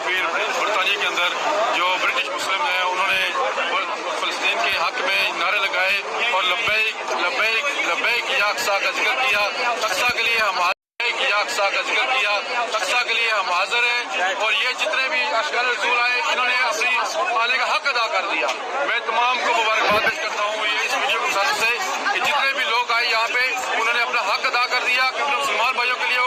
फिर बरतानिया के अंदर जो ब्रिटिश मुस्लिम हैं उन्होंने फ़लस्तीन के हक में नारे लगाए और लब्बैक लब्बैक लब्बैक या अक्सा का जिक्र किया। अक्सा के लिए हम अक्सा का जिक्र किया, अक्सा के लिए हम हाजिर हैं। और ये जितने भी अशकार रसूल आए इन्होंने अपनी आने का हक अदा कर दिया। मैं तमाम को मुबारकबाद पेश करता हूँ ये इस वीडियो के साथ से कि जितने भी लोग आए यहाँ पे उन्होंने अपना हक अदा कर दिया कि अपने मुसलमान भाइयों के लिए